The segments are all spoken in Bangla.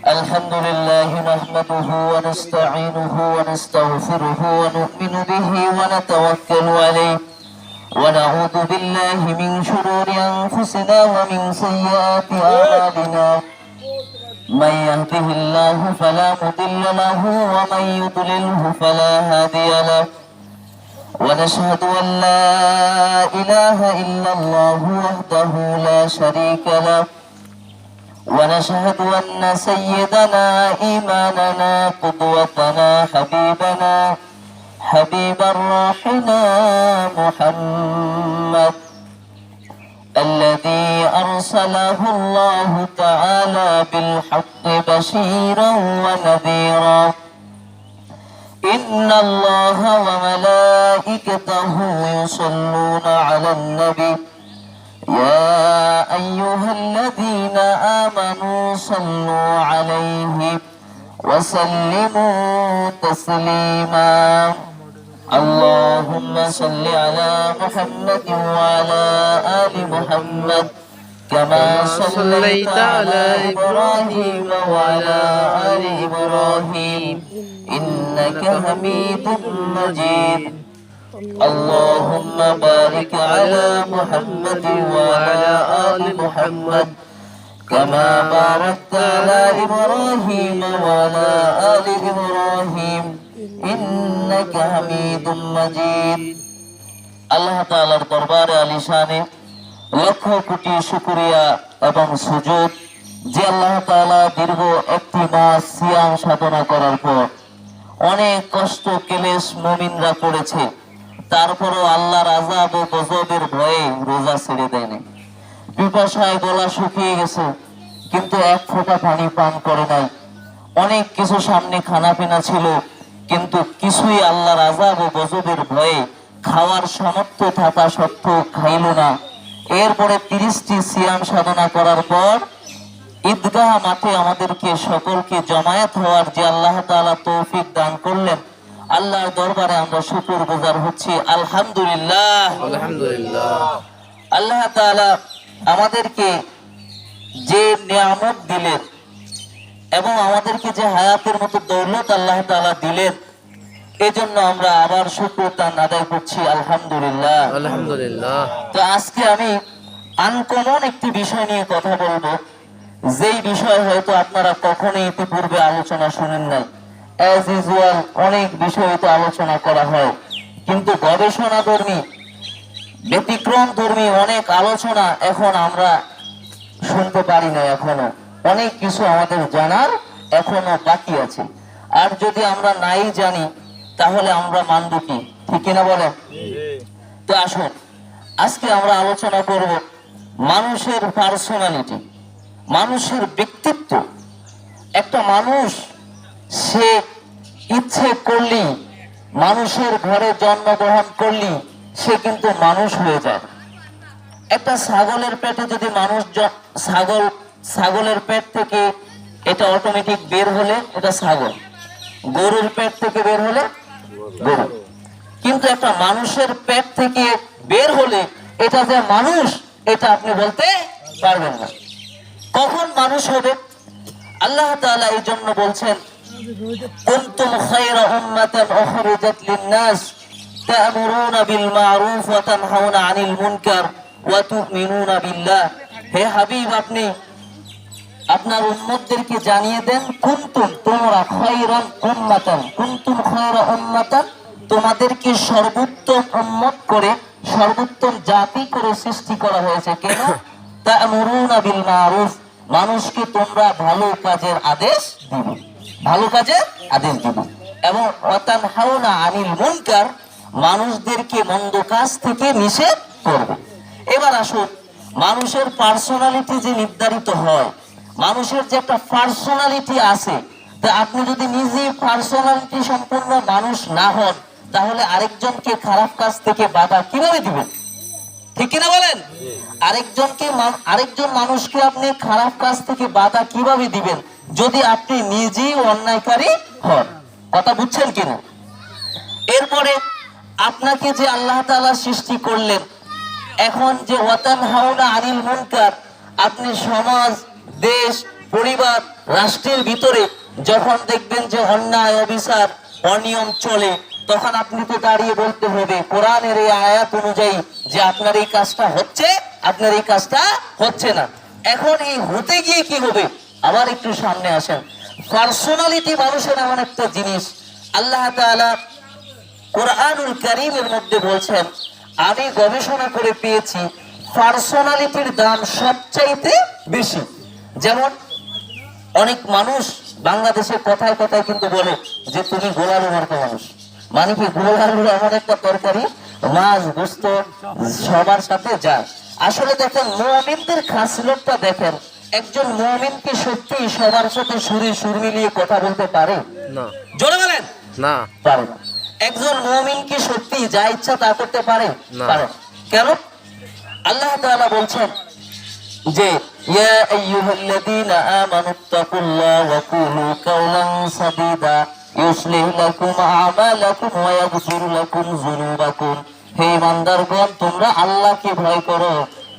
الحمد لله نحمده ونستعينه ونستغفره ونؤمن به ونتوكل عليه ونعوذ بالله من شرور أنفسنا ومن سيئات أعمالنا من يهده الله فلا مضل له ومن يضلله فلا هادي له ونشهد أن لا إله إلا الله وحده لا شريك له ونشهد أن سيدنا إيماننا قدوتنا حبيب روحنا محمد الذي أرسله الله تعالى بالحق بشيرا ونذيرا إن الله وملائكته يصلون على النبي يا أيها الذين آمنوا صلوا عليه وسلموا تسليما اللهم صل على محمد وعلى آل محمد كما صليت على إبراهيم وعلى آل إبراهيم إنك حميد مجيد اللهم بارك على محمد وعلى آل محمد كما باركت على إبراهيم وعلى آل إبراهيم إنك حميد مجيد আল্লাহ তাআলার দরবারে আলিশানে লক্ষ কোটি শুকরিয়া এবং সুজুদ যে আল্লাহ তাআলা দীর্ঘ একটি মাস সিয়াম সাধনা করার পর অনেক কষ্ট ক্লেশ মুমিনরা করেছে, তারপরও আল্লাহর আযাব ও গজবের ভয়ে রোজা ছেড়ে দেয়নি। পিপাসায় গলা শুকিয়ে গেছে কিন্তু এক ফোঁটা পানি পান করে নাই। অনেক কিছু সামনে খানাপিনা ছিল কিন্তু কিছুই আল্লাহর আযাব ও গজবের ভয়ে খাওয়ার সামর্থ্য থাকা সত্ত্বেও খাইল না। এরপরে 30টি সিয়াম সাধনা করার পর ঈদগাহ মাঠে আমাদেরকে সকলকে জমায়েত হওয়ার যে আল্লাহ তাআলা তৌফিক দান করলেন, আল্লাহর দরবারে আমরা শুকরগুজার হচ্ছি। আলহামদুলিল্লাহ আলহামদুলিল্লাহ। আল্লাহ তাআলা আমাদেরকে যে নিয়ামত দিলেন এবং আমাদেরকে যে হায়াতের মতো দৌলত আল্লাহ তাআলা দিলেন, এজন্য আমরা আবার শুকরতান আদায় করছি। আলহামদুলিল্লাহ আলহামদুলিল্লাহ। তো আজকে আমি আনকমন একটি বিষয় নিয়ে কথা বলবো, যেই বিষয় হয়তো আপনারা কখনোই ইতিপূর্বে আলোচনা শুনেন নাই। অ্যাজ ইউজুয়াল অনেক বিষয়ে আলোচনা করা হয় কিন্তু গবেষণা ধর্মী ব্যতিক্রম ধর্মী অনেক আলোচনা এখন আমরা শুনতে পারি না। এখনো অনেক কিছু আমাদের জানার এখনো বাকি আছে। আর যদি আমরা নাই জানি তাহলে আমরা মানব কি? ঠিক কিনা বলেন? তো আসুন আজকে আমরা আলোচনা করব মানুষের পার্সোনালিটি, মানুষের ব্যক্তিত্ব। একটা মানুষ সে ইচ্ছে করলি, মানুষের ঘরে জন্মগ্রহণ করলি, সে কিন্তু মানুষ হয়ে যায়। একটা ছাগলের পেটে যদি মানুষ ছাগলের পেট থেকে এটা অটোমেটিক বের হলে এটা ছাগল, গরুর পেট থেকে বের হলে গরু। কিন্তু একটা মানুষের পেট থেকে বের হলে এটা যে মানুষ এটা আপনি বলতে পারবেন না। কখন মানুষ হবে? আল্লাহ তাআলা এই জন্য বলছেন কুনতুম খায়রা উম্মাতান উখরিজাত লিন-নাস তা'মুরুনা বিল মা'রুফ ওয়া তানহাউনা আনিল মুনকার ওয়া তু'মিনুনা বিল্লাহ। হে হাবিব, আপনি আপনার উম্মতদেরকে জানিয়ে দেন কুনতুম, তোমরা খায়রা উম্মাতান, কুনতুম খায়রা উম্মাতান, তোমাদেরকে সর্বোত্তম উম্মত করে সর্বোত্তম জাতি করে সৃষ্টি করা হয়েছে। কেন? তা'মুরুনা বিল মা'রুফ, মানুষকে তোমরা ভালো কাজের আদেশ দিবে, ভালো কাজের আদেশ দিবে, এবং ওয়া তানহাউনা আনিল মুনকার, মানুষদেরকে মন্দ কাজ থেকে নিষেধ করবে। এবার আসুন, মানুষের পার্সোনালিটি যে নির্ধারিত হয়, মানুষের যে একটা পার্সোনালিটি আছে, তা আপনি যদি নিজে পার্সোনালিটি সম্পূর্ণ মানুষ না হন তাহলে আরেকজনকে খারাপ কাজ থেকে বাধা কিভাবে দিবেন? ঠিক কিনা বলেন? আরেকজন মানুষকে আপনি খারাপ কাজ থেকে বাধা কিভাবে দিবেন যদি আপনি নিজেই অন্যায়কারী হন? কথা বুঝছেন কিনা? এরপরে আপনাকে যে আল্লাহ তাআলা সৃষ্টি করলেন, এখন যে ওয়াতানহাউনা আনিল মুনকার, আপনি সমাজ, দেশ, পরিবার, রাষ্ট্রের ভিতরে যখন দেখবেন যে অন্যায়, অবিচার, অনিয়ম চলে, তখন আপনি তো দাঁড়িয়ে বলতে হবে কোরআনের এই আয়াত অনুযায়ী যে আপনার এই কাজটা হচ্ছে, আপনার এই কাজটা হচ্ছে না। এখন এই হতে গিয়ে কি হবে? আবার একটু সামনে আসেন। পার্সোনালিটি মানুষের এমন একটা জিনিস, আল্লাহ তাআলা কোরআনুল কারীমের মধ্যে বলছেন, আমি গবেষণা করে পেয়েছি পার্সোনালিটির দাম সবচাইতে বেশি। যেমন অনেক মানুষ বাংলাদেশের কথায় কথায় কিন্তু বলে যে তুমি গোলালু মার্কা মানুষ। মানে কি, গোলালু এমন একটা তরকারি, মাছ গোস্ত সবার সাথে যায়। আসলে দেখেন মুমিনদের খাসিলতটা দেখেন, একজন মুমিন কি সত্যি সবার সাথে সুরে সুর মিলিয়ে কথা বলতে পারে? না। জোরে বলেন না, পারে না। একজন মুমিন কি সত্যি যা ইচ্ছা তা করতে পারে? পারে। কেন? আল্লাহ তাআলা বলছেন যে ইয়া আইয়ুহাল্লাযীনা আমানুত্তাকুল্লাহ ওয়া কুলু কাওলান সাদীদা ইউসলিহ লাকুম আমালাকুম ওয়া ইয়াগফির লাকুম যুনুবাকুম। হে ঈমানদারগণ, তোমরা আল্লাহকে ভয় করো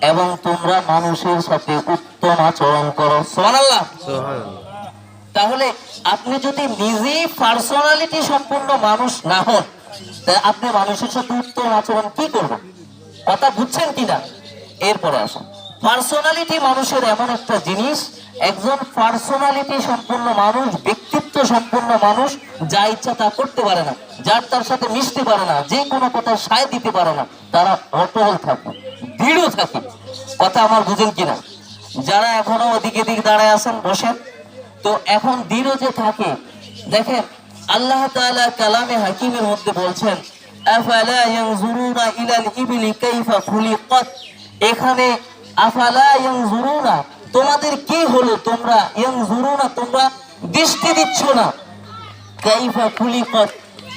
এবং তোমরা মানুষের সাথে উত্তম আচরণ করো। সুবহানাল্লাহ। তাহলে আপনি যদি নিজে পার্সোনালিটি সম্পন্ন মানুষ না হন, তাহলে আপনি মানুষের সাথে উত্তম আচরণ কি করবেন? কথা বুঝছেন কিনা? এরপরে আসুন, পার্সোনালিটি মানুষের এমন একটা জিনিস, একজন পার্সোনালিটি সম্পন্ন মানুষ, ব্যক্তিত্ব সম্পন্ন মানুষ যা ইচ্ছা তা করতে পারে না, যার তার সাথে মিশতে পারে না, যে কোনো কথা সায় দিতে পারে না, তারা অটল থাকে, দৃঢ় থাকে। কথা আমার বুঝেন কিনা? যারা এখনো ওদিকে দিক দাঁড়ায় আছেন বসেন, তো এখন দৃঢ় যে থাকে, দেখেন আল্লাহ তাআলা কালামে হাকিমের মধ্যে বলছেন আফালা ইয়ানজুরুনা ইলাল ইবলি কাইফা খুলিকাত। এখানে আফালা ইয়ানজুরুনা, তোমাদের কি হলো? তোমরা ইয়ানজুরুনা, তোমরা দৃষ্টি দিচ্ছ না, কাইফা খুলিকাত,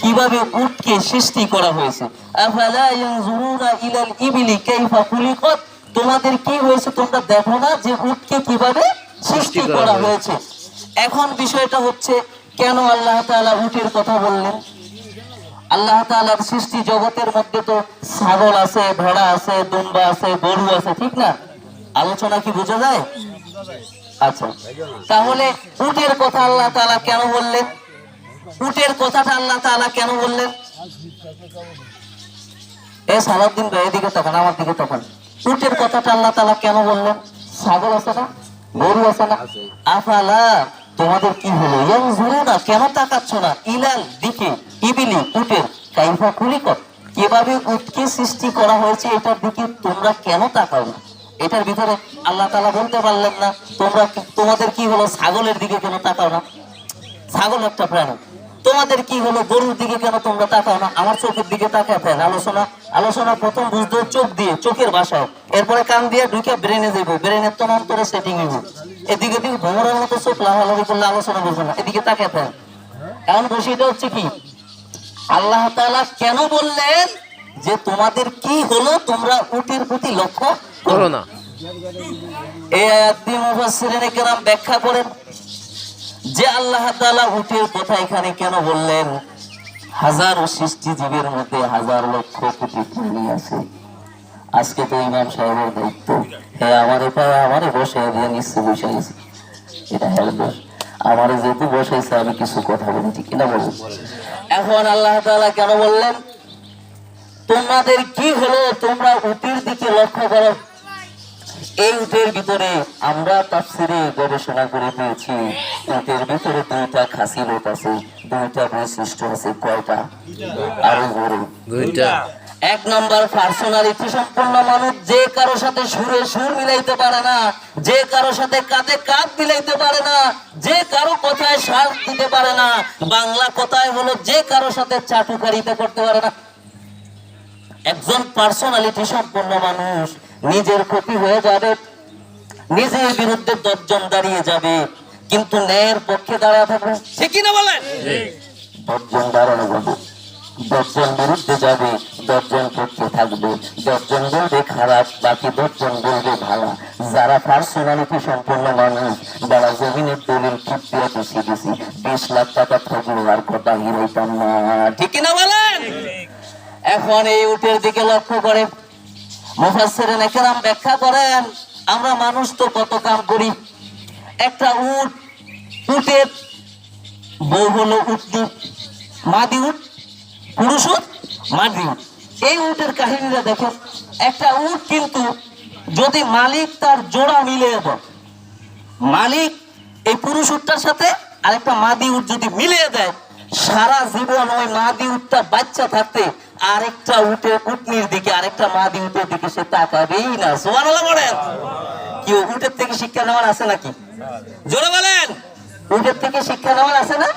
কিভাবে উটকে সৃষ্টি করা হয়েছে। আফালা ইয়ানজুরুনা ইলাল ইবলি কাইফা খুলিকাত, তোমাদের কি হয়েছে? তোমরা দেখো না যে উটকে কিভাবে সৃষ্টি করা হয়েছে। এখন বিষয়টা হচ্ছে, কেন আল্লাহ তাআলা উটের কথা বললেন? আল্লাহ তাআলার সৃষ্টি জগতের মধ্যে তো ছাগল আছে, ভেড়া আছে, দুম্বা আছে, গরু আছে, ঠিক না? আলোচনা কি বোঝা যায়? আচ্ছা, তাহলে উটের কথা আল্লাহ তাআলা কেন বললেন? উটের কথাটা আল্লাহ তাআলা কেন বললেন? এ সালাউদ্দিন ভাই এদিকে তখন, আমার দিকে তখন। উটের কথাটা আল্লাহ তাআলা কেন বললেন? ছাগল আছে না, গরু আছে না? আফালা, তোমাদের কি হলো? ইয়ানজুরুনা, কেন তাকাচ্ছ না? ইলাল, দিকে, ইবিলি, উটের, কাইফা খুলিকাত, কিভাবে উটকে সৃষ্টি করা হয়েছে এটার দিকে তোমরা কেন তাকাও না? এটার ভিতরে আল্লাহ তাআলা বলতে পারলেন না তোমাদের কি হলো ছাগলের দিকে কেন তাকাও না? ছাগল একটা প্রাণী। তোমাদের কি হলো গরুর দিকে কেন তোমরা তাকাও না? আমার চোখের দিকে তাকায় ফেল। আলোচনা প্রথম বুঝতে চোখ দিয়ে, চোখের ভাষায়, এরপরে কান দিয়ে ঢুকে ব্রেনে যাবো, ব্রেনের তো অন্তরে সেটিং হইব। এদিকে দিকে ভ্রমণের মতো চোখ লাফালাফি করলে আলোচনা বুঝবে না, এদিকে তাকায় ফেল। এখন বিষয়টা হচ্ছে কি, আল্লাহ তাআলা কেন বললেন যে তোমাদের কি হলো, তোমরা উটের প্রতি লক্ষ্য করো না? এই আয়াত দিয়ে মুফাসসিরিনে কেরাম ব্যাখ্যা করেন যে আল্লাহ তাআলা উটের কথা এখানে কেন বললেন? হাজারো সৃষ্টি জীবের মধ্যে হাজার লক্ষ কোটি প্রাণী আছে। আজকে তো ইমাম সাহেবের দায়িত্ব, হ্যাঁ আমারে পায়ে আমারে বসে দিয়ে নিশ্চয় বসে গেছে, এটা হ্যাঁ দোষ। আমারে যেহেতু বসাইছে আমি কিছু কথা বলি, ঠিক কিনা বলবো? এখন আল্লাহ তাআলা কেন বললেন তোমাদের কি হলো, তোমরা উটের দিকে লক্ষ্য করো? এই উটের ভিতরে আমরা তাফসীরে গবেষণা করে পেয়েছি, উটের ভিতরে দুইটা খাসিলত আছে, দুইটা বৈশিষ্ট্য আছে। কয়টা? আরো বড় দুইটা। এক নম্বর, পার্সোনালিটি সম্পন্ন মানুষ, যে কারো সাথে সুরে সুর মিলাইতে পারে না, যে কারো সাথে কাঁধে কাঁধ মিলাইতে পারে না, যে কারো কথায় শ্বাস দিতে পারে না। বাংলা কথায় হলো যে কারো সাথে চাটুকারিতা করতে পারে না। একজন পার্সোনালিটি সম্পন্ন মানুষ নিজের ক্ষতি হয়ে যাবে, নিজের বিরুদ্ধে 10 জন দাঁড়িয়ে যাবে, কিন্তু ন্যায়ের পক্ষে দাঁড়ায় থাকবে, ঠিক কিনা বলেন? 10 জন দাঁড়ানো যাবে, 10 জন বিরুদ্ধে যাবে, 10 জন পক্ষে থাকবে, 10 জন বলবে খারাপ, বাকি 10 জন বলবে ভালো। যারা পার্সোনালিটি সম্পন্ন মানুষ, যারা জমিনের দলিল কিপ্তিয়া বেশি বেশি 20 লাখ টাকা থাকলেও আর কথা হিরাইতাম না, ঠিক কিনা বলেন? এখন এই উটের দিকে লক্ষ্য করে মুফাসসিরিনে কেরাম ব্যাখ্যা করেন, আমরা মানুষ তো কত কাম করি, একটা উট, উটের বউ হলো উটনি, মাদি উট, পুরুষ উট, মাদি উট। এই উটের কাহিনীটা দেখেন, একটা উট কিন্তু যদি মালিক তার জোড়া মিলিয়ে দেয়, মালিক এই পুরুষ উটটার সাথে আরেকটা মাদি উট যদি মিলিয়ে দেয়, সারা জীবন ওই মাদি উটটা বাচ্চা থাকতে আরেকটা উটের উটনির দিকে, আরেকটা মাদি উটের দিকে সে তাকাবেই না। সুবহানাল্লাহ বলেন। কি উটের থেকে শিক্ষা নেওয়ার আছে নাকি? জোরে বলেন, উটের থেকে শিক্ষা নেওয়ার আছে না?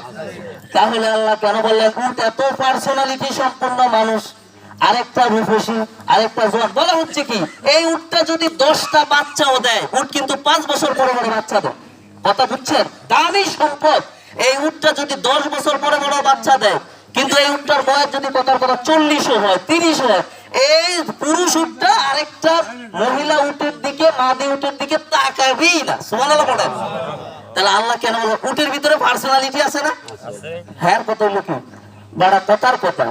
তাহলে আল্লাহ কেন বললেন উট এত পার্সোনালিটি সম্পন্ন মানুষ, আরেকটা রূপসী, আরেকটা জোয়ান? বলা হচ্ছে কি, এই উটটা যদি 10টা বাচ্চাও দেয়, উট কিন্তু 5 বছর পরে পরে বাচ্চা দেয়। কথা বুঝছেন? দামি সম্পদ। এই উটটা যদি 10 বছর পরে পরে বাচ্চা দেয়, কিন্তু এই উটটার বয়স যদি কথার কথা 40 হয়, 30 হয়, এই পুরুষ উটটা আরেকটা মহিলা উটের দিকে, মাদি উটের দিকে তাকাবেই না। সুবহানাল্লাহ বলেন। তাহলে আল্লাহ কেন বলল উটের ভিতরে পার্সোনালিটি আছে না? হ্যাঁ, কত লোক বড় কথার কথা,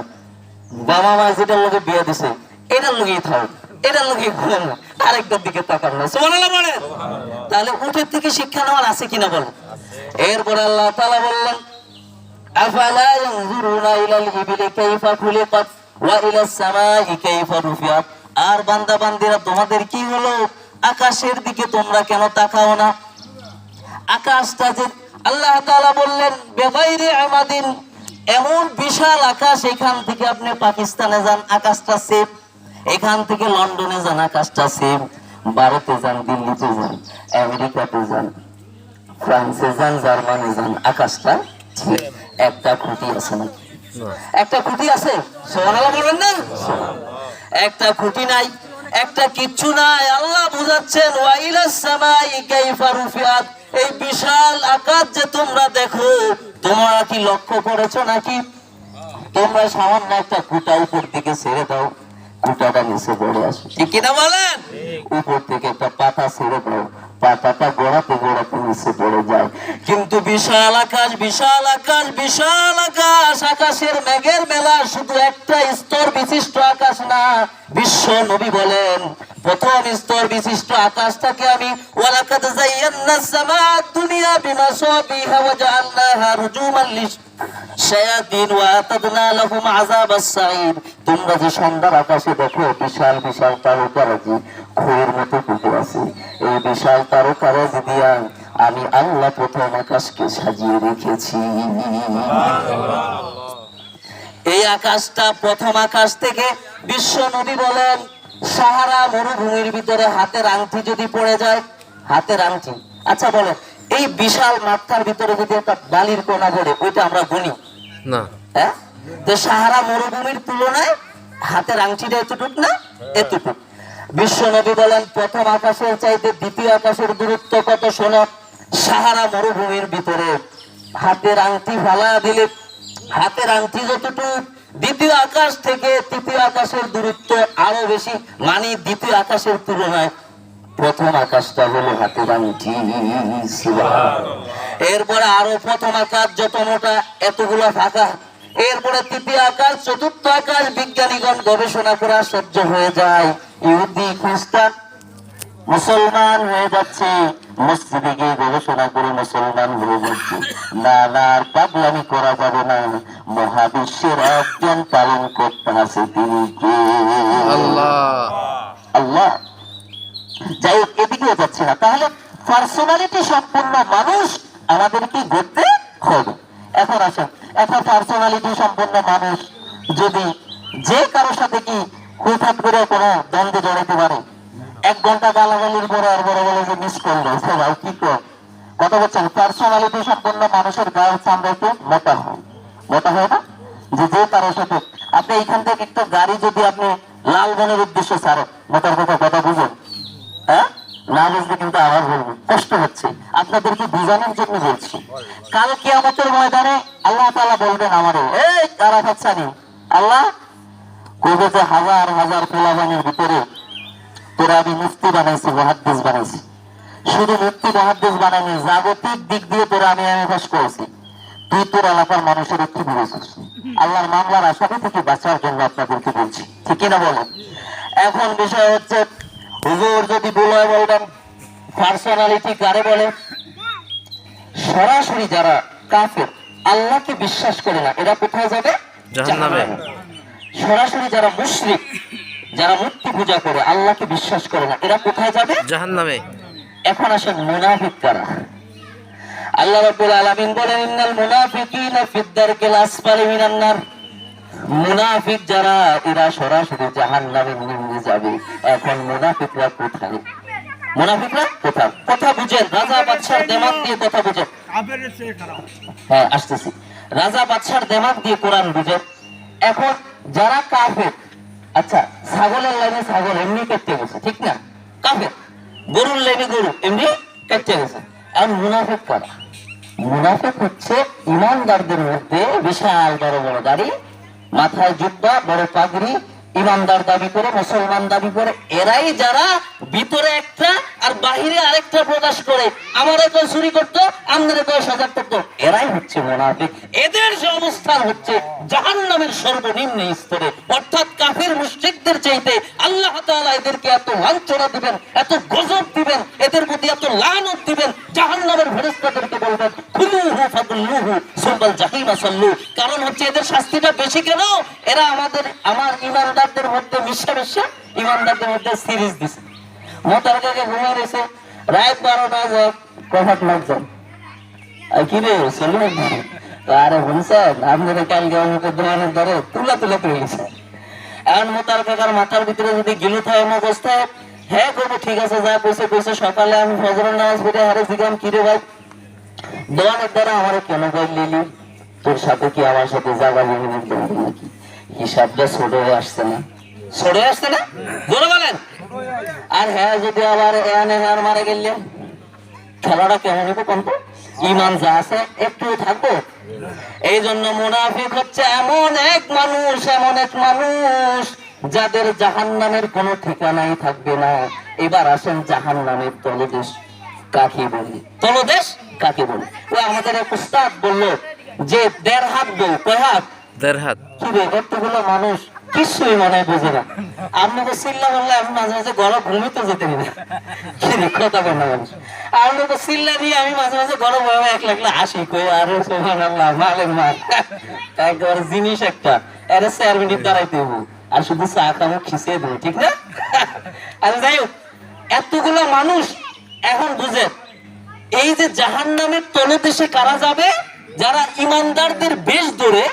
বাবা মা যেটার লোকে বিয়ে দিছে এটার লোকেই থাক, এটার লোকেই ঘুম, আরেকটার দিকে তাকান না। সুবহানাল্লাহ বলেন। তাহলে উটের থেকে শিক্ষা নেওয়ার আছে কিনা বলেন? এরপর আল্লাহ তাআলা বললেন আফালা ইয়ানজুরুনা ইলাল ইবিলি কাইফা খুলিকাত ওয়া ইলাস সামাই কাইফা রুফিআত। আর বান্দা বান্দিরা, তোমাদের কি হলো? আকাশের দিকে তোমরা কেন তাকাও না? আকাশটা যে আল্লাহ তাআলা বললেন বেগাইরি আমাদিন, এমন বিশাল আকাশ, এখান থেকে আপনি পাকিস্তানে যান আকাশটা সেম, এখান থেকে লন্ডনে যান আকাশটা সেম, ভারতে যান, দিল্লিতে যান, আমেরিকাতে যান, ফ্রান্সে যান, জার্মানি যান, আকাশটা ঠিক। একটা খুঁটি আছে না? একটা খুঁটি আছে? সুবহানাল্লাহ বলবেন না? একটা খুঁটি নাই, একটা কিচ্ছু নাই। আল্লাহ বুঝাচ্ছেন ওয়া ইলাস সামাই কাইফা রুফিআত, এই বিশাল আকাশ যে তোমরা দেখো, তোমরা কি লক্ষ্য করেছো নাকি? তোমরা সামান্য একটা খুঁটা উপর দিকে ছেড়ে দাও, খুঁটাটা নিচে পড়ে আসে, ঠিক কিনা বলেন? উপর থেকে একটা পাতা ছেড়ে দাও, পাতাটা গোড়াতে গোড়াতে নিচে পড়ে যায়। কিন্তু বিশাল আকাশ, বিশাল আকাশ, বিশাল আকাশ, আকাশের মেঘের মেলা, শুধু একটা স্তর বিশিষ্ট আকাশ না। বিশ্ব নবী বলেন প্রথম স্তর বিশিষ্ট আকাশটাকে আমি ওয়ালাকাদ যায়্যানাস সামাআদ দুনিয়া বিমাসাবিহা ওয়া জাআলনাহা রুজুমান লিশ-শায়াতিন ওয়া আতাদনা লাহুম আযাবাস সাঈর। তোমরা যে সন্ধ্যার আকাশে দেখো বিশাল বিশাল তারকারাজি খয়ের মতো ফুটে আছে, এই বিশাল তারকারাজি দিয়া আমি আল্লাহ প্রথম আকাশকে সাজিয়ে রেখেছি। এই আকাশটা, প্রথম আকাশ থেকে বিশ্ব নবী বলেন সাহারা মরুভূমির ভিতরে হাতের আংটি যদি পড়ে যায়, হাতের আংটি, আচ্ছা বলেন এই বিশাল মাথার ভিতরে যদি একটা বালির কোনা পড়ে, ওইটা আমরা গুনি না? হ্যাঁ, তো সাহারা মরুভূমির তুলনায় হাতের আংটিটা এতটুক না? এতটুক। বিশ্ব নবী বলেন প্রথম আকাশের চাইতে দ্বিতীয় আকাশের দূরত্ব কত? শোনো, সাহারা মরুভূমির ভিতরে হাতের আংটি ফেলা দিলে, হাতের আংটি যতটুকু, দ্বিতীয় আকাশ থেকে তৃতীয় আকাশের দূরত্ব আরো বেশি, মানে দ্বিতীয় আকাশের তুলনায় প্রথম আকাশটা হলো হাতের আংটি। এরপরে আরো প্রথম আকাশ যত মোটা, এতগুলো ফাঁকা। এরপরে তৃতীয় আকাশ, চতুর্থ আকাশ, বিজ্ঞানীগণ গবেষণা করা সহ্য হয়ে যায়। ইহুদি খ্রিস্টান মুসলমান হয়ে যাচ্ছে, মসজিদে গিয়ে গবেষণা করে মুসলমান হয়ে যাচ্ছে। না না, আর পাগলামি করা যাবে না। মহাবিশ্বের একজন পালন করতে আছে, তিনি কে? আল্লাহ। আল্লাহ। যাই হোক, এদিকেও যাচ্ছে না। তাহলে পার্সোনালিটি সম্পন্ন মানুষ আমাদেরকে গড়তে হবে। এখন আসেন, এখন পার্সোনালিটি সম্পন্ন মানুষ যদি যে কারোর সাথে কি হুটহাট করে কোনো দ্বন্দ্বে জড়াইতে পারে, 1 ঘন্টা গালাগালির পরে আর বড় বড় যে মিস করলো, ভাই কি কর কথা বলছেন? পার্সোনালিটি সম্পন্ন মানুষের গায়ের চামড়া একটু মোটা হয়, মোটা হয় না? যে কারোর সাথে আপনি এইখান থেকে একটা গাড়ি যদি আপনি লালবনের উদ্দেশ্যে ছাড়েন, মোটার কথা কথা বুঝেন? হ্যাঁ, না বুঝলে কিন্তু আওয়াজ বলবো, কষ্ট হচ্ছে, আপনাদেরকে বোঝানোর জন্য বলছি। কাল কিয়ামতের ময়দানে আল্লাহ তাআলা বলবেন আমারে, এই আরাফাত সানি, আল্লাহ কইবে যে হাজার হাজার পোলাপানির ভিতরে তোরা আমি মুফতি বানাইছি, মুহাদ্দিস বানাইছি। শুধু মুফতি মুহাদ্দিস বানাইনি, জাগতিক দিক দিয়ে তোরা আমি এমএফএস করেছি। তুই তোর এলাকার মানুষের কি বুঝেছিস? আল্লাহর মামলার আসামি থেকে বাঁচার জন্য আপনাদেরকে বলছি, ঠিক কিনা বলেন? এখন বিষয় হচ্ছে, হুজুর যদি বলবেন পার্সোনালিটি কারে বলে? সরাসরি যারা কাফের, আল্লাহকে বিশ্বাস করে না, এরা কোথায় যাবে? জাহান্নামে। সরাসরি যারা মুশরিক, যারা মূর্তি পূজা করে, আল্লাহকে বিশ্বাস করে না, এরা কোথায় যাবে? জাহান্নামে। এখন আসেন মুনাফিক কারা। আল্লাহ রাব্বুল আলামিন বলেন ইন্নাল মুনাফিকিনা ফিদ দারকিল আসফালি মিনান নার। মুনাফিক যারা, এরা সরাসরি জাহান্নামে নিয়ে যাবে। এখন মুনাফিকরা কোথায়? মুনাফিকরা কোথায়? কথা বুঝেন, রাজা বাদশার দেমাগ দিয়ে কথা বুঝেন। হ্যাঁ, আসতেছি। রাজা বাদশার দেমাগ দিয়ে কোরআন বুঝেন। এখন যারা কাফের, আচ্ছা ছাগলের লাইনে ছাগল এমনি কেটে গেছে, ঠিক না? কাফের। গরুর লাইনে গরু এমনি কেটে গেছে। আর মুনাফিক কারা? মুনাফিক হচ্ছে ইমানদারদের মধ্যে বিশাল বড় বড় দাড়ি, মাথায় জুব্বা, বড় পাগড়ি, ইমানদার দাবি করে, মুসলমান দাবি করে, এরাই যারা ভিতরে একটা আর বাহিরে আরেকটা প্রকাশ করে। আমার কেউ চুরি করতো, আমাদের কেউ সাজা করতো, এরাই হচ্ছে মুনাফিক। এদের যে অবস্থান হচ্ছে জাহান্নামের সর্বনিম্ন স্তরে, অর্থাৎ কাফির মুশরিকদের চাইতে আল্লাহ তাআলা এদেরকে এত লাঞ্ছনা দিবেন, এত গজব দিবেন, এদের প্রতি এত লানত দিবেন। জাহান্নামের ফেরেশতাদেরকে বলবেন খুলুহু ফাদুল্লুহু সুম্মাল জাহিমা সাল্লু। কারণ হচ্ছে এদের শাস্তিটা বেশি কেন? এরা আমার ইমানদারদের মধ্যে মিশা ইমানদারদের মধ্যে সিরিজ দিছে। মোতার কাকে ঘুমিয়ে রয়েছে, রাত 12টা বাজে, প্রভাত লাগছে, কি রে চলুন আরে বলছেন আপনাদের কালকে আমাকে দোকানের ধরে তুলা করে গেছে। এখন মোতার কাকার মাথার ভিতরে যদি গিলু থাকে অবস্থায়, হ্যাঁ করবো, ঠিক আছে, যা কইছে সকালে আমি ফজরের নামাজ পড়ে হারে জিগাম, কিরে ভাই দোকানের দ্বারা আমার কেন লিলি, তোর সাথে কি আমার সাথে জায়গা জমিনের দ্বন্দ্ব নাকি? হিসাবটা ছোট হয়ে আসছে না? ছোট হয়ে আসছে না? জোরে বলেন। আর হ্যাঁ যদি আবার আর মারা গেলে খেলাটা কেমন হবে? কোন ইমান যা আছে একটু থাকবো? এই জন্য মুনাফিক হচ্ছে এমন এক মানুষ যাদের জাহান্নামের কোনো ঠিকানাই থাকবে না। এবার আসেন জাহান্নামের তলদেশ কাকে বলি? তলদেশ কাকে বলি? ওই আমাদের এক উস্তাদ বললো যে 1.5 হাত বউ, কয় হাত? 1.5 হাত। কি রে, এতগুলো মানুষ কিছুই মনে হয় বোঝে না। আপনাকে চিল্লা বললে আমি মাঝে মাঝে ঘরে ঘুমিতে যেতে না, কি রে কথা বল না মানুষ। আপনাকে চিল্লা নিয়ে আমি মাঝে মাঝে ঘরে বয়ে একলা হাসি, কই আরে সুবহানাল্লাহ, মালের মাল একবার জিনিস একটা, আরে 4 মিনিট দাঁড়াইতে হবো, আর শুধু চা খাবো, খিসে দেবো, ঠিক না? আর যাই হোক, এতগুলো মানুষ এখন বুঝে এই যে জাহান্নামের তলদেশে কারা যাবে? যারা ইমানদারদের বেশ ধরে,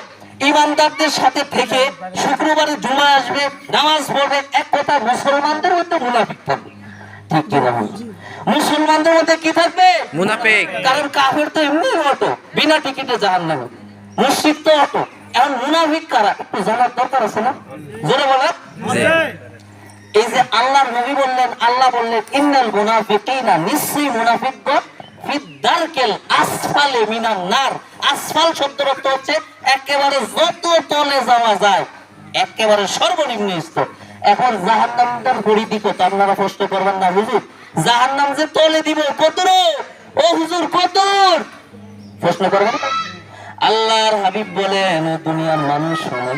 ইমানদারদের সাথে থেকে শুক্রবারে জুমা আসবে, নামাজ পড়বে, এক কথা মুসলমানদের মধ্যে মুনাফিক থাকবে, ঠিক কিনা? মুসলমানদের মধ্যে কি থাকবে? মুনাফিক। কারণ কাফের তো এমনি অটো, বিনা টিকিটে জাহান্নামে, মুশরিক তো অটো। এখন মুনাফিক কারা একটু জানার দরকার আছে না? জোরে বলেন। এই যে আল্লাহর নবী বললেন, আল্লাহ বললেন ইন্নাল মুনাফিকিনা, নিশ্চয়ই মুনাফিকগণ ফিদ দারকিল আসফালি মিনান নার। আসফাল শব্দের অর্থ হচ্ছে একেবারে যত তলে যাওয়া যায়, একেবারে সর্বনিম্ন স্তর। এখন জাহান্নামটার পরিধি কত? আপনারা প্রশ্ন করবেন না, হুজুর জাহান্নাম যে তলে দিব কত? ও হুজুর কত? প্রশ্ন করবেন না। আল্লাহর হাবিব বলেন, ও দুনিয়ার মানুষ শোনো,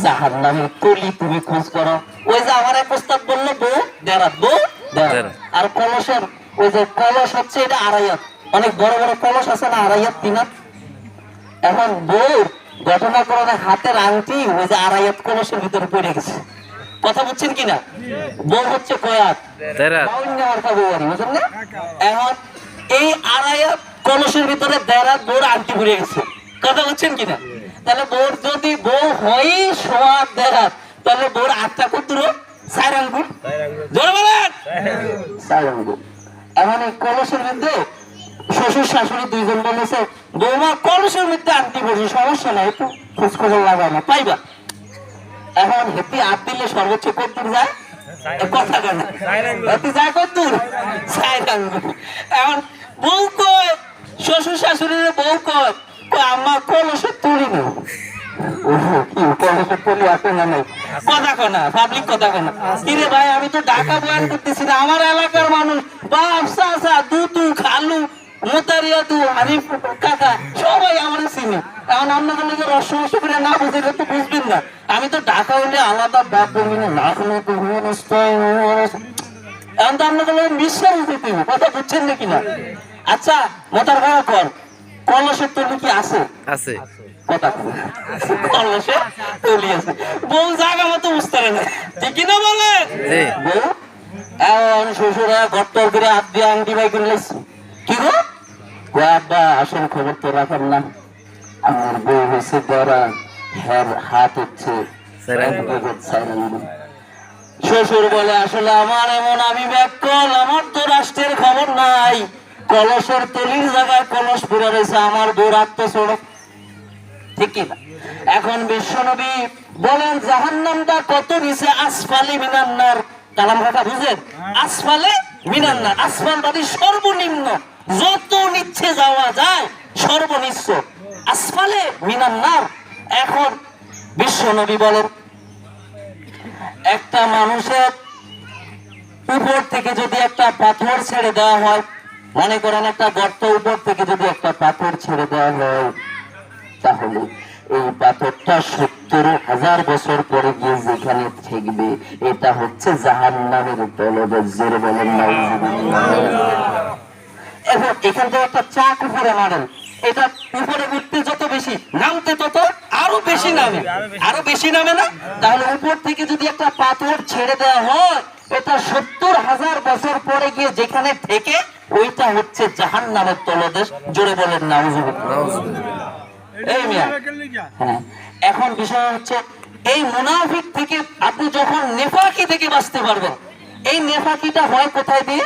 জাহান্নামের তলি তুমি খোঁজ করো। ওই যে আমার এক উস্তাদ বললো বউ 1.5 হাত, বউ 1.5 হাত। আর কলসের ওই যে কলস হচ্ছে এটা 2.5 হাত, অনেক বড় বড় কলস আছে না, 2.5 হাত 3 হাত। এখন বউর ঘটনা করে হাতের আংটি ওই যে 2.5 হাত কলসের ভিতরে পড়ে গেছে। কথা বুঝছেন কিনা? বউ হচ্ছে কয় হাত? 1.5 হাত। এখন এই 2.5 হাত কলসের ভিতরে 1.5 হাত বউর আংটি পড়ে গেছে। কথা বুঝছেন কিনা? তাহলে বউর যদি বউ হয় 1.5 হাত, তাহলে বউর হাতটা কত? 4 আঙ্গুল। জোরে বলেন 4 আঙ্গুল। এখন এই কলসের মধ্যে শ্বশুর শাশুড়ি দুইজন বলেছে, বৌমা কলসের মধ্যে আংটি পড়ছে, সমস্যা নাই, একটু খোঁজ খবর লাগায় না, পাইবা। এখন হেপি হাত দিলে সর্বোচ্চ কত যায়? কথা কেন হেপি যায় কত? 4 আঙ্গুল। এখন বউ কয়, শ্বশুর শাশুড়ির বউ কয়, আম্মা কলসের তুলি নেই। কথা কনা পাবলিক কথা কনা, কিরে ভাই আমি তো ঢাকা বয়ান করতেছি না, আমার এলাকার মানুষ, বাপ চাচা দুতু খালু মোতারিয়া দু হারিফ কাকা সবাই আমার চিনি। এখন আপনাদের লোকের রসমস্য করে না বুঝলে তো বুঝবেন না। আমি তো ঢাকা হলে আলাদা বাপ বলবি না, এখন তো এখন তো আপনাদের লোক বিশ্বাস দিতে, কথা বুঝছেন নাকি না? আচ্ছা মোতার ভাড়া কর, কলসের তলি কি আছে? আছে। কথা কলসে তলি আছে, বউ জায়গা মতো বুঝতে পারে না, ঠিক কিনা বলে? জি। বউ এখন শ্বশুরা গট্টর করে হাত দিয়ে আংটি বাই করে লাইছে, কি গো আব্বা আসল খবর তো রাখার না, আমার বউ হয়েছে ধরা, হ্যার হাত হচ্ছে শ্বশুর বলে আসলে আমার এমন, আমি ব্যাকল, আমার তো রাষ্ট্রের খবর নাই, কলসের তলির জায়গায় কলস পুরে রয়েছে, আমার বউ রাখতে সড়ক, ঠিক কিনা? এখন বিশ্বনবী বলেন জাহান্নামটা কত নিচে, আসফালি মিনান্নার, কালাম কথা বুঝেন? আসফালে মিনান্নার, আসফাল মানে সর্বনিম্ন, যত নিচে যাওয়া যায় সর্বনিম্ন, আসফালে মিনান্নার। এখন বিশ্বনবী বলেন একটা মানুষের উপর থেকে যদি একটা পাথর ছেড়ে দেওয়া হয়, মনে করেন একটা গর্ত, উপর থেকে যদি একটা পাথর ছেড়ে দেওয়া হয়, তাহলে এই পাথরটা 70,000 বছর পরে গিয়ে যেখানে ঠেকবে, এটা হচ্ছে জাহান্নামের তলদেশ, জোরে বলেন নাউজুবিল্লাহ। এখন এখান থেকে একটা চাক উপরে মারেন, এটা উপরে উঠতে যত বেশি, নামতে তত আরো বেশি নামে, আরো বেশি নামে না? তাহলে উপর থেকে যদি একটা পাথর ছেড়ে দেওয়া হয়, এটা 70,000 বছর পরে গিয়ে যেখানে থেকে, ওইটা হচ্ছে জাহান্নামের তলদেশ, জোরে বলেন নাউজুবিল্লাহ। এই মিয়া, হ্যাঁ, এখন বিষয় হচ্ছে এই মুনাফিক থেকে আপনি যখন নেফাকি থেকে বাঁচতে পারবেন, এই নেফাকিটা হয় কোথায় দিয়ে?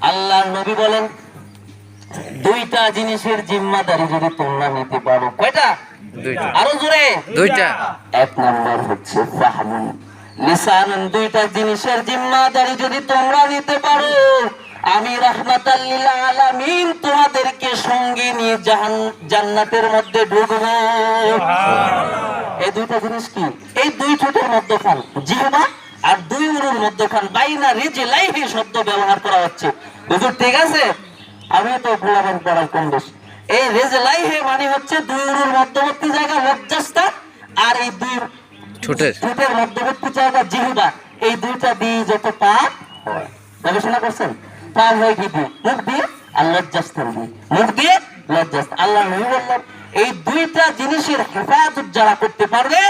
আল্লাহর নবী বলেন দুইটা জিনিসের জিম্মাদারি যদি তোমরা নিতে পারো, কয়টা? দুইটা। আরো জোরে, দুইটা। এক নাম্বার হচ্ছে ফাহমুন লিসানুন, দুইটা জিনিসের জিম্মাদারি যদি তোমরা নিতে পারো, আমি রাহমাতাল লিল আলামিন তোমাদেরকে সঙ্গে নিয়ে জান্নাতের মধ্যে ঢুকবো। এই দুইটা জিনিস কি? এই দুই ঠোঁটের মধ্যখান জিহ্বা আর দুই উরুর মধ্যখান, বাইনা রিজলাইহি শব্দ ব্যবহার করা হচ্ছে। হুজুর ঠিক আছে, আমি তো ভুলাবেন পড়ার কম বেশ। এই রিজলাইহি মানে হচ্ছে দুই উরুর মধ্যবর্তী জায়গা লজ্জাস্থান, আর এই দুই ঠোঁটের মধ্যবর্তী জায়গা জিহ্বা, এই দুইটা দিয়ে যত পাপ হয়, গবেষণা করছেন? পাপ হয় কি দিয়ে? মুখ দিয়ে আর লজ্জাস্থান দিয়ে, মুখ দিয়ে লজ্জাস্থান। আল্লাহ নবী বললেন এই দুইটা জিনিসের হেফাজত যারা করতে পারবে,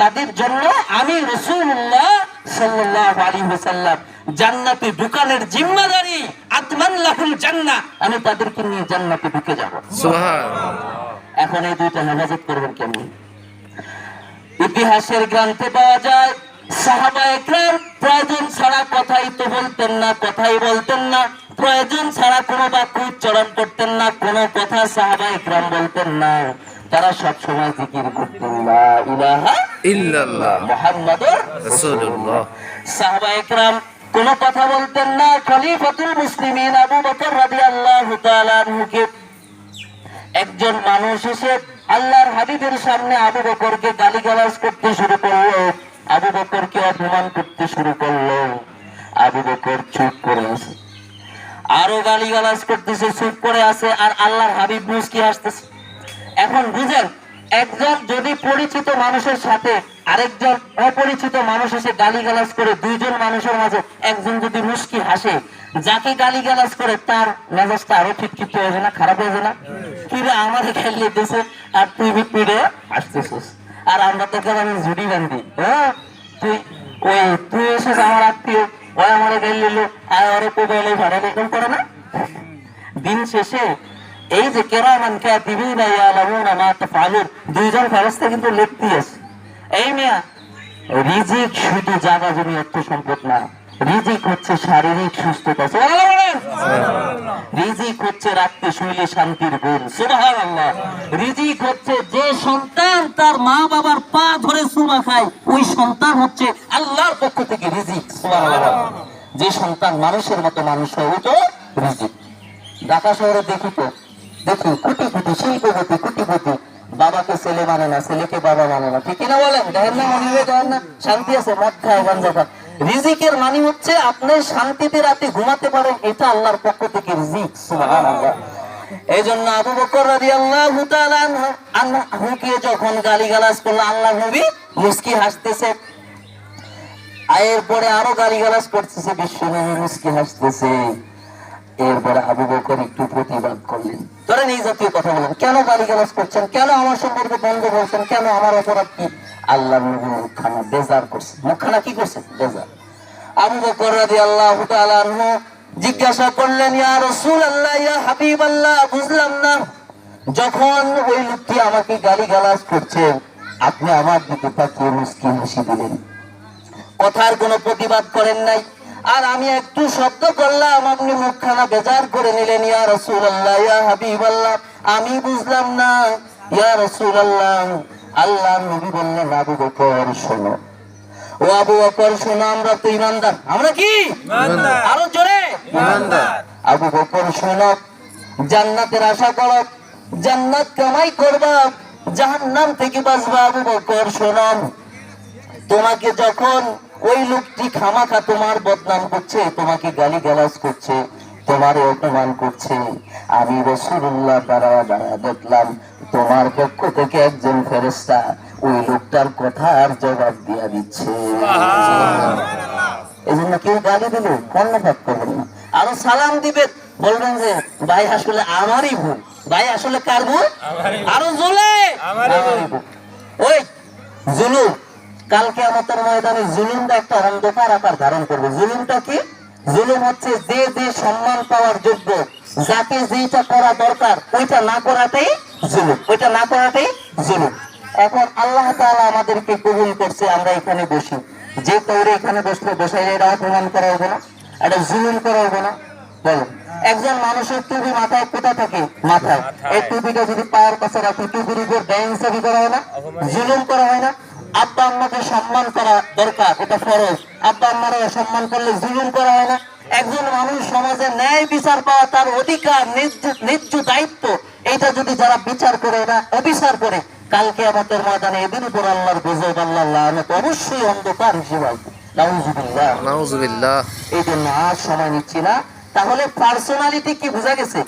তাদের জন্য আমি রাসূলুল্লাহ সাল্লাল্লাহু আলাইহি ওয়াসাল্লাম জান্নাতে ঢুকানোর জিম্মাদারি, আতমান লাহুল জান্নাহ, আমি তাদেরকে নিয়ে জান্নাতে ঢুকে যাব। সুবহানাল্লাহ। এখন এই দুইটা হেফাজত করবেন কেমন? ইতিহাসের গ্রন্থে পাওয়া যায় সাহাবায়ে কেরাম প্রয়োজন ছাড়া কথাই তো বলতেন না, কথাই বলতেন না, প্রয়োজন ছাড়া কোনো বাক্য উচ্চারণ করতেন না, কোনো কথা সাহাবায়ে কেরাম বলতেন না, তারা সব সময় জিকির করতেন লা ইলাহা ইল্লাল্লাহ মুহাম্মাদুর রাসূলুল্লাহ। সাহাবায়ে কেরাম কোনো কথা বলতেন না। খলিফাতুল মুসলিমিন আবু বকর রাদিয়াল্লাহু তাআলা আনহুকে একজন মানুষ এসে আল্লাহর হাবিবের সামনে আবু বকরকে গালিগালাজ করতে শুরু করলো, আবু বকরকে অপমান করতে শুরু করলো। আবু বকর চুপ করে আছে, আরো গালিগালাজ করতেছে, চুপ করে আছে, আর আল্লাহর হাবিব মুস্কি হাসতেছে। এখন বুঝেন, একজন যদি পরিচিত মানুষের সাথে আরেকজন অপরিচিত মানুষ এসে গালিগালাজ করে, দুইজন মানুষের মাঝে একজন যদি মুস্কি হাসে, যাকে গালিগালাজ করে তার মেজাজটা আরো খিটখিটে হয়ে যায় না, খারাপ হয়ে যায় না? কিরে আমারে খেলিয়ে দিয়েছে আর তুই পিড়ে আসতেছিস, আর আমরা তোকে আমি ঝুড়ি বান্ধি, হ্যাঁ তুই এসেছিস আমার আত্মীয়, ওই আমারে খেলিয়ে আর ওরে কোবাইলে ভাড়া এরকম করে না? দিন শেষে এই যে কিরামান কাতিবিনা ইয়ালামুনা মা তাফআলুন, দুইজন ফেরেশতা কিন্তু লিখতে আছে। এই মিয়া, রিজিক শুধু জায়গা জমি অর্থ সম্পদ না, রিজিক হচ্ছে শারীরিক সুস্থতা, সুবহানাল্লাহ। রিজিক হচ্ছে রাত্রে শুইলে শান্তির ঘুম, সুবহানাল্লাহ। রিজিক হচ্ছে যে সন্তান তার মা বাবার পা ধরে চুমা খায়, ওই সন্তান হচ্ছে আল্লাহর পক্ষ থেকে রিজিক, সুবহানাল্লাহ। যে সন্তান মানুষের মতো মানুষ হয়, ওটা রিজিক। ঢাকা শহরে দেখি কোটি কোটি শিল্পপতি, কোটিপতি, বাবাকে ছেলে মানে না, ছেলেকে বাবা মানে না, ঠিক কিনা বলেন? দেখেন না, মনে হয় দেখেন না, শান্তি আছে, মদ খায়, গাঞ্জা খায়। রিজিকের মানে হচ্ছে আপনি শান্তিতে রাতে ঘুমাতে পারেন, এটা আল্লাহর পক্ষ থেকে রিজিক, সুবহানাল্লাহ। এই জন্য আবু বকর রাদিয়াল্লাহু তাআলা আনহুকে যখন গালিগালাজ করলো, আল্লাহর নবী মুস্কি হাসতেছে, এরপরে আরো গালিগালাজ করতেছে, বিশ্ব নবী মুস্কি হাসতেছে। এরপরে আবু বকর একটু প্রতিবাদ গালাজ করছেন, কেন আমার সম্পর্কে বন্ধ বলছেন, কেন আমার অপরাধ কি? আল্লাহ নবী মুখখানা বেজার করছে, মুখখানা কি করছে? বেজার। আবু বকর রাদিয়াল্লাহু তাআলা আনহু জিজ্ঞাসা করলেন, ইয়া রাসূলুল্লাহ, ইয়া হাবিবাল্লাহ, বুঝলাম না, যখন ওই লোকটি আমাকে গালিগালাজ করছে আপনি আমার দিকে তাকিয়ে মুস্কি হাসি দিলেন, কথার কোনো প্রতিবাদ করেন নাই, আর আমি একটু শব্দ করলাম আপনি মুখখানা বেজার করে নিলেন। ইয়া রাসূলুল্লাহ, ইয়া হাবিবাল্লাহ, আমি বুঝলাম না। ইয়া রাসূলুল্লাহ, আল্লাহর নবী বললেন, আবু বকর শোনো, ও আবু বকর শোনো, আমরা তো ঈমানদার। আমরা কি ঈমানদার? আরো জোরে ঈমানদার। আবু বকর শোনো, জান্নাতের আশা করো, জান্নাত কামাই করবা, জাহান্নাম থেকে বাঁচবা। আবু বকর শোনো, তোমাকে যখন ওই লোকটি খামাখা তোমার বদনাম করছে, তোমাকে গালিগালাজ করছে, তোমার অপমান করছে, আমি রাসূলুল্লাহ দাঁড়ায়া দাঁড়ায়া দেখলাম তোমার পক্ষ থেকে একজন ফেরেশতা ওই লোকটার কথার জবাব দিয়া দিচ্ছে। এই জন্য কেউ গালি দিলে কর্ণপাত করবেন না, আরো সালাম দিবেন, বলবেন যে ভাই আসলে আমারই ভুল, ভাই আসলে কার ভুল? আরো জোরে আমারই ভুল। ওই জুলুম, কাল কিয়ামতের ময়দানে জুলুমটা একটা অন্ধকার আকার ধারণ করবে। জুলুমটা কি? জুলুম হচ্ছে যে যে সম্মান পাওয়ার যোগ্য, যাকে যেটা করা দরকার ওইটা না করাটাই জুলুম, ওইটা না করাটাই জুলুম। এখন আল্লাহ তাআলা আমাদেরকে কবুল করছে, আমরা এখানে বসি, যে কাউরে এখানে বসলে বসাই এটা অপমান করা হবে না, এটা জুলুম করা হবে না? বলো, একজন মানুষের টুপি মাথায় কোথা থাকে? মাথায়। এই টুপিটা যদি পায়ের কাছে রাখি, টুপির উপর বেইনসাফি করা হয় না? জুলুম করা হয় না? আব্বা আম্মাকে সম্মান করা দরকার, এটা ফরজ, আব্বা আম্মারা সম্মান করলে জুলুম করা হয় না? একজন মানুষ সমাজে ন্যায় বিচার পাওয়া তার অধিকার, ন্যায্য দায়িত্ব, এটা যদি যারা বিচার করে না অবিচার করে, কালকে কিয়ামতের ময়দানে এদের উপর আল্লাহর গজব, আল্লাহর লানত অবশ্যই অন্ধকার হিসেবে আসবে। নাউজুবিল্লাহ, নাউজুবিল্লাহ। এই জন্য আর সময় নিচ্ছি না। তাহলে পার্সোনালিটি কি বোঝা গেছে?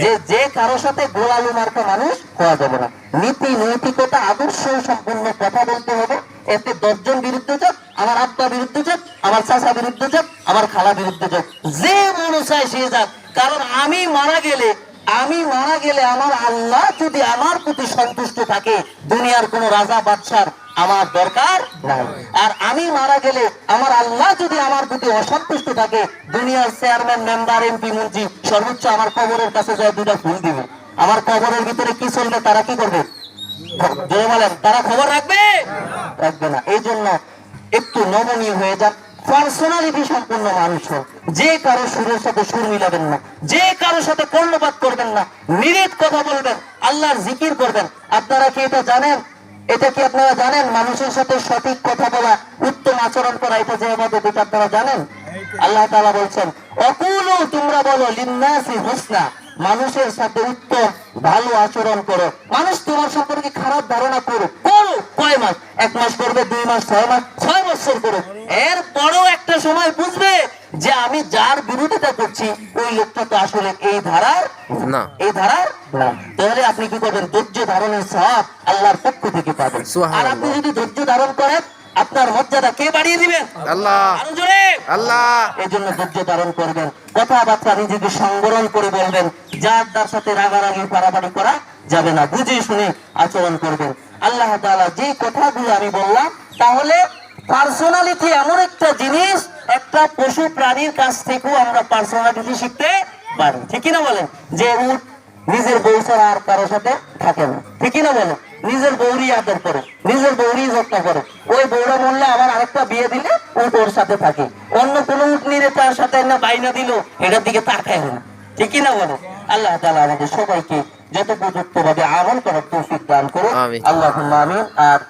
যে যে কারো সাথে গোলালু মার্কা মানুষ হওয়া যাবে না, নীতি নৈতিকতা আদর্শ সম্পূর্ণ কথা বলতে হবে। এতে 10 জন বিরুদ্ধে যাক, আমার আব্বা বিরুদ্ধে যাক, আমার চাচা বিরুদ্ধে যাক, আমার খালা বিরুদ্ধে যাক, যে মনে চায় সে যাক, কারণ আমি মারা গেলে আমার আল্লাহ যদি আমার প্রতি সন্তুষ্ট থাকে, দুনিয়ার কোন রাজা বাদশার আমার দরকার নাই। আর আমি মারা গেলে আমার আল্লাহ যদি আমার প্রতি অসন্তুষ্ট থাকে, দুনিয়ার চেয়ারম্যান, মেম্বার, এমপি, মন্ত্রী সর্বোচ্চ আমার কবরের কাছে যায় 2টা ফুল দিবে। আমার কবরের ভিতরে কি চলবে তারা কি করবে? জোরে বলেন, তারা খবর রাখবে? রাখবে না। এই জন্য একটু নমনীয় হয়ে যান, পার্সোনালিটি সম্পূর্ণ মানুষ হন, যে কারো সুরের সাথে সুর মিলাবেন না, যে কারোর সাথে কর্ণপাত করবেন না, নিরেট কথা বলবেন, আল্লাহর জিকির করবেন। আপনারা কি এটা জানেন? এটা কি আপনারা জানেন? মানুষের সাথে সঠিক কথা বলা, উত্তম আচরণ করা, এটা যে ইবাদত, এটা আপনারা জানেন? আল্লাহ তাআলা বলছেন, অকুলু, তোমরা বলো, লিন্নাসি হুসনা, মানুষের সাথে উত্তম ভালো আচরণ করো। মানুষ তোমার সম্পর্কে খারাপ ধারণা করো, কয় মাস? 1 মাস করবে, 2 মাস, 6 মাস, 6 বছর করো, এর পরেও একটা সময় বুঝবে যে আমি যার বিরোধিতা করছি ওই লোকটা তো আসলে এই ধারার না। এই ধারার না। তাহলে আপনি কি করবেন? ধৈর্য ধারণের সওয়াব আল্লাহর পক্ষ থেকে পাবেন। আর আপনি যদি ধৈর্য ধারণ করেন, আপনার মর্যাদা কে বাড়িয়ে দিবেন? আল্লাহ। আরো জোরে আল্লাহ। এই জন্য ধৈর্য ধারণ করবেন, কথাবার্তা নিজেকে সংবরণ করে বলবেন, যার তার সাথে রাগারাগি পারাপারি করা যাবে না, বুঝে শুনে আচরণ করবেন। আল্লাহ তাআলা যে কথাগুলো আমি বললাম, তাহলে পার্সোনালিটি এমন একটা জিনিস, একটা পশু প্রাণীর কাছ থেকেও আমরা পার্সোনালিটি শিখতে পারি, ঠিক না বলেন? যে উট নিজের বউ ছাড়া আর কারোর সাথে থাকে না, ঠিক না বলেন? নিজের বউরই আদর করে, নিজের বউরই যত্ন করে, ওই বউরা মরলে আবার আরেকটা বিয়ে দিলে উট ওর সাথে থাকে, অন্য কোনো উট নিয়ে তার সাথে না বাইনা দিল এটার দিকে তাকায় না, ঠিক না বলেন? আল্লাহ তাআলা আমাদের সবাইকে যথোপযুক্ত ভাবে আমল করার তৌফিক দান করুন। আমিন। আল্লাহুম্মা আমিন। আর